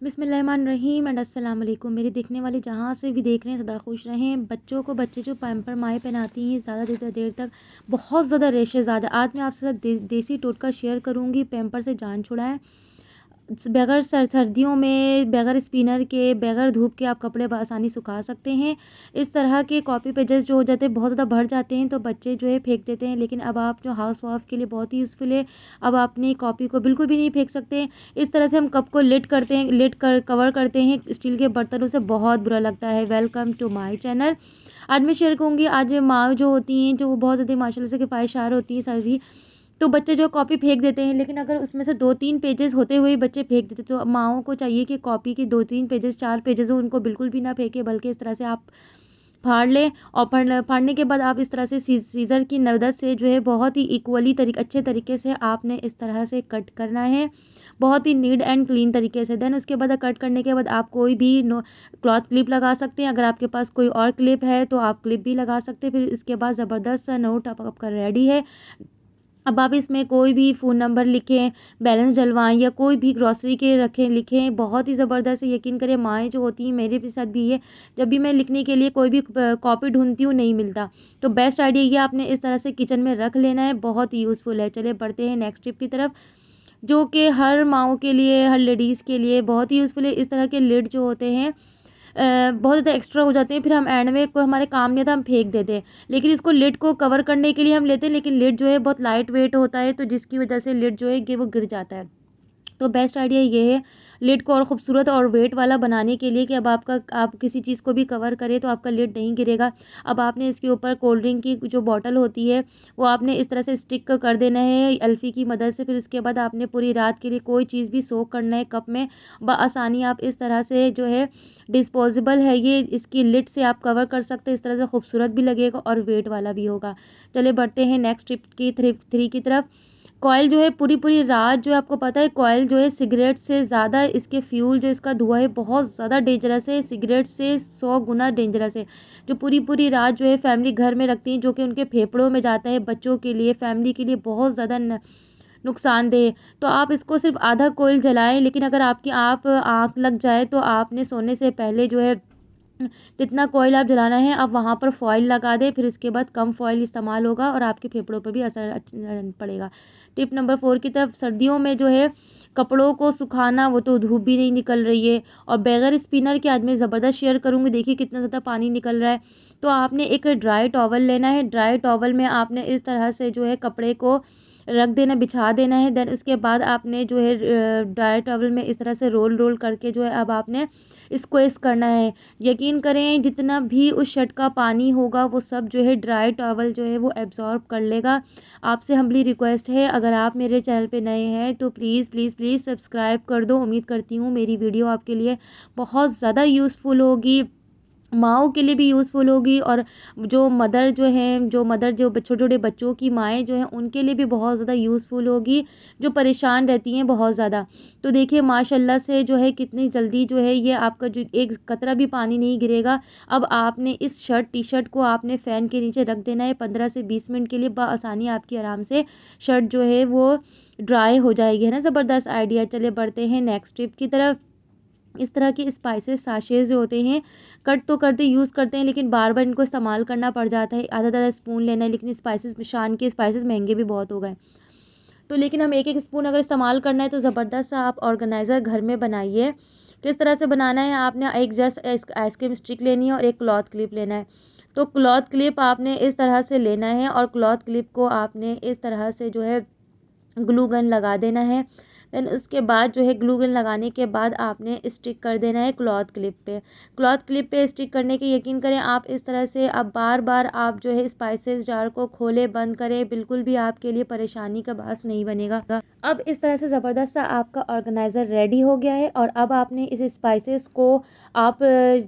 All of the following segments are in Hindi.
बिस्मिल्लाहिर्रहमानिर्रहीम एंड अस्सलाम वालेकुम। मेरे देखने वाले जहाँ से भी देख रहे हैं सदा खुश रहें। बच्चे जो पैम्पर माएँ पहनाती हैं ज़्यादा देर तक बहुत ज़्यादा रेशेज़ ज़्यादा। आज मैं आपके साथ देसी टोटका शेयर करूँगी पैम्पर से जान छुड़ाएं। बगैर सर्दियों में बगैर स्पिनर के बगैर धूप के आप कपड़े आसानी सुखा सकते हैं। इस तरह के कॉपी पेजेस जो हो जाते हैं बहुत ज़्यादा भर जाते हैं तो बच्चे जो है फेंक देते हैं, लेकिन अब आप जो हाउस वाइफ के लिए बहुत ही यूज़फुल है। अब आपने कॉपी को बिल्कुल भी नहीं फेंक सकते। इस तरह से हम कप को लिड करते हैं, कवर करते हैं स्टील के बर्तनों से, बहुत बुरा लगता है। Welcome to my channel. आज मैं शेयर करूँगी, आज माँ जो होती हैं जो वो बहुत ज़्यादा माशाल्लाह से किफ़ायतशार होती हैं सभी, तो बच्चे जो कॉपी फेंक देते हैं, लेकिन अगर उसमें से 2-3 पेजेस होते हुए बच्चे फेंक देते, तो माँओं को चाहिए कि कॉपी के 2-3 पेजेस 4 पेजेस हो उनको बिल्कुल भी ना फेंके, बल्कि इस तरह से आप फाड़ लें और फाड़ने के बाद आप इस तरह से सीज़र की मदद से जो है बहुत ही इक्वली अच्छे तरीके से आपने इस तरह से कट करना है, बहुत ही नीट एंड क्लीन तरीके से। देन उसके बाद कट करने के बाद आप कोई भी क्लॉथ क्लिप लगा सकते हैं। अगर आपके पास कोई और क्लिप है तो आप क्लिप भी लगा सकते हैं। फिर इसके बाद ज़बरदस्त सा नोट आपका रेडी है। अब आप इसमें कोई भी फ़ोन नंबर लिखें, बैलेंस डलवाएँ या कोई भी ग्रॉसरी के लिखें, बहुत ही ज़बरदस्त है। यकीन करें माएँ जो होती हैं, मेरे भी साथ भी है, जब भी मैं लिखने के लिए कोई भी कॉपी ढूँढती हूँ नहीं मिलता, तो बेस्ट आइडिया ये आपने इस तरह से किचन में रख लेना है, बहुत ही यूज़फुल है। चलिए बढ़ते हैं नेक्स्ट टिप की तरफ, जो कि हर माँओं के लिए, हर लेडीज़ के लिए बहुत ही यूज़फुल है। इस तरह के लिड जो होते हैं बहुत ज़्यादा एक्स्ट्रा हो जाते हैं, फिर हम एंड में कोई हमारे काम नहीं आता हम फेंक देते हैं, लेकिन इसको लिड को कवर करने के लिए हम लेते हैं, लेकिन लिड जो है बहुत लाइट वेट होता है, तो जिसकी वजह से लिड जो है कि वो गिर जाता है। तो बेस्ट आइडिया ये है लिड को और ख़ूबसूरत और वेट वाला बनाने के लिए कि अब आप किसी चीज़ को भी कवर करें तो आपका लिड नहीं गिरेगा। अब आपने इसके ऊपर कोल्ड ड्रिंक की जो बॉटल होती है वो आपने इस तरह से स्टिक कर देना है एल्फ़ी की मदद से। फिर उसके बाद आपने पूरी रात के लिए कोई चीज़ भी सोक करना है कप में, बआसानी आप इस तरह से जो है डिस्पोजेबल है ये, इसकी लिड से आप कवर कर सकते हैं। इस तरह से खूबसूरत भी लगेगा और वेट वाला भी होगा। चलिए बढ़ते हैं नेक्स्ट टिप की थ्री की तरफ। कॉइल जो है पूरी रात जो है, आपको पता है कॉइल जो है सिगरेट से ज़्यादा, इसके फ्यूल जो इसका धुआं है बहुत ज़्यादा डेंजरस है, सिगरेट से 100 गुना डेंजरस है। जो पूरी रात जो है फैमिली घर में रखती है, जो कि उनके फेफड़ों में जाता है, बच्चों के लिए, फैमिली के लिए बहुत ज़्यादा नुकसानदेह है। तो आप इसको सिर्फ आधा कॉइल जलाएं, लेकिन अगर आपकी आँख लग जाए तो आपने सोने से पहले जो है जितना कॉइल आप जलाना है आप वहाँ पर फॉइल लगा दें। फिर उसके बाद कम फॉइल इस्तेमाल होगा और आपके फेफड़ों पर भी असर पड़ेगा। टिप नंबर 4 की तरफ, सर्दियों में जो है कपड़ों को सुखाना, वो तो धूप भी नहीं निकल रही है और बगैर स्पिनर के आज मैं ज़बरदस्त शेयर करूँगी। देखिए कितना ज़्यादा पानी निकल रहा है। तो आपने एक ड्राई टॉवल लेना है, ड्राई टॉवल में आपने इस तरह से जो है कपड़े को रख देना, बिछा देना है। देन उसके बाद आपने जो है ड्राई टॉवल में इस तरह से रोल करके जो है अब आपने स्क्वीज़ करना है। यकीन करें जितना भी उस शर्ट का पानी होगा वो सब जो है ड्राई टॉवल जो है वो एब्ज़ॉर्ब कर लेगा। आपसे हम्बली रिक्वेस्ट है, अगर आप मेरे चैनल पे नए हैं तो प्लीज़ सब्सक्राइब कर दो। उम्मीद करती हूँ मेरी वीडियो आपके लिए बहुत ज़्यादा यूज़फुल होगी, माँओं के लिए भी यूज़फुल होगी, और जो मदर जो छोटे-छोटे बच्चों की माएँ जो हैं उनके लिए भी बहुत ज़्यादा यूज़फुल होगी, जो परेशान रहती हैं बहुत ज़्यादा। तो देखिए माशाल्लाह से जो है कितनी जल्दी जो है ये आपका जो एक कतरा भी पानी नहीं गिरेगा। अब आपने इस टी-शर्ट को आपने फ़ैन के नीचे रख देना है 15 से 20 मिनट के लिए, बआसानी आपकी आराम से शर्ट जो है वो ड्राई हो जाएगी। है ना ज़बरदस्त आइडिया। चलिए बढ़ते हैं नेक्स्ट टिप की तरफ। इस तरह के स्पाइसेस साशेज़ जो होते हैं कट तो करते यूज़ करते हैं, लेकिन बार बार इनको इस्तेमाल करना पड़ जाता है। आधा स्पून लेना है, लेकिन स्पाइसेस शान के स्पाइसेस महंगे भी बहुत हो गए, तो लेकिन हम एक स्पून अगर इस्तेमाल करना है तो ज़बरदस्त सा आप ऑर्गेनाइज़र घर में बनाइए। किस तरह से बनाना है, आपने एक जस्ट आइसक्रीम स्टिक लेनी है और एक क्लॉथ क्लिप लेना है। तो क्लॉथ क्लिप आपने इस तरह से लेना है और क्लॉथ क्लिप को आपने इस तरह से जो है ग्लू गन लगा देना है। देन उसके बाद जो है ग्लू गन लगाने के बाद आपने स्टिक कर देना है क्लॉथ क्लिप पे। क्लॉथ क्लिप पे स्टिक करने के यकीन करें आप इस तरह से अब बार आप जो है स्पाइसेस जार को खोले बंद करें, बिल्कुल भी आपके लिए परेशानी का बास नहीं बनेगा। अब इस तरह से ज़बरदस्त सा आपका ऑर्गेनाइज़र रेडी हो गया है और अब आपने इस स्पाइसेस को आप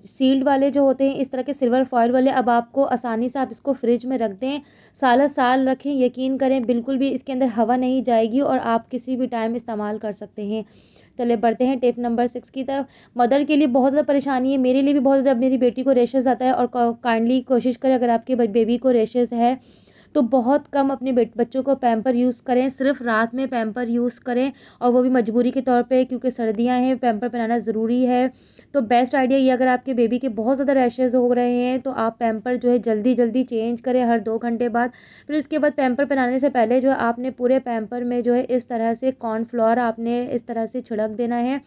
सील्ड वाले जो होते हैं इस तरह के सिल्वर फॉइल वाले, अब आपको आसानी से आप इसको फ्रिज में रख दें, साल रखें। यकीन करें बिल्कुल भी इसके अंदर हवा नहीं जाएगी और आप किसी भी टाइम इस्तेमाल कर सकते हैं। चलिए बढ़ते हैं टिप नंबर 6 की तरफ। मदर के लिए बहुत ज़्यादा परेशानी है, मेरे लिए भी बहुत ज़्यादा। मेरी बेटी को रैशेज़ आता है और काइंडली कोशिश करें अगर आपके बेबी को रैशेज़ है तो बहुत कम अपने बच्चों को पैम्पर यूज़ करें, सिर्फ रात में पैम्पर यूज़ करें, और वो भी मजबूरी के तौर पे, क्योंकि सर्दियाँ हैं, पैम्पर पहनाना ज़रूरी है। तो बेस्ट आइडिया ये, अगर आपके बेबी के बहुत ज़्यादा रैशेज़ हो रहे हैं तो आप पैम्पर जो है जल्दी जल्दी चेंज करें हर 2 घंटे बाद। फिर उसके बाद पैम्पर पहनाने से पहले जो है आपने पूरे पैम्पर में जो है इस तरह से कॉर्नफ्लोर आपने इस तरह से छिड़क देना है।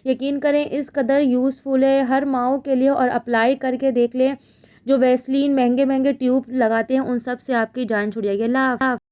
यकीन करें इस कदर यूज़फुल है हर माँओं के लिए, और अप्लाई करके देख लें। जो वैसलीन महंगे महंगे ट्यूब लगाते हैं उन सब से आपकी जान छूट जाएगी। अल्लाह हाफ़िज़।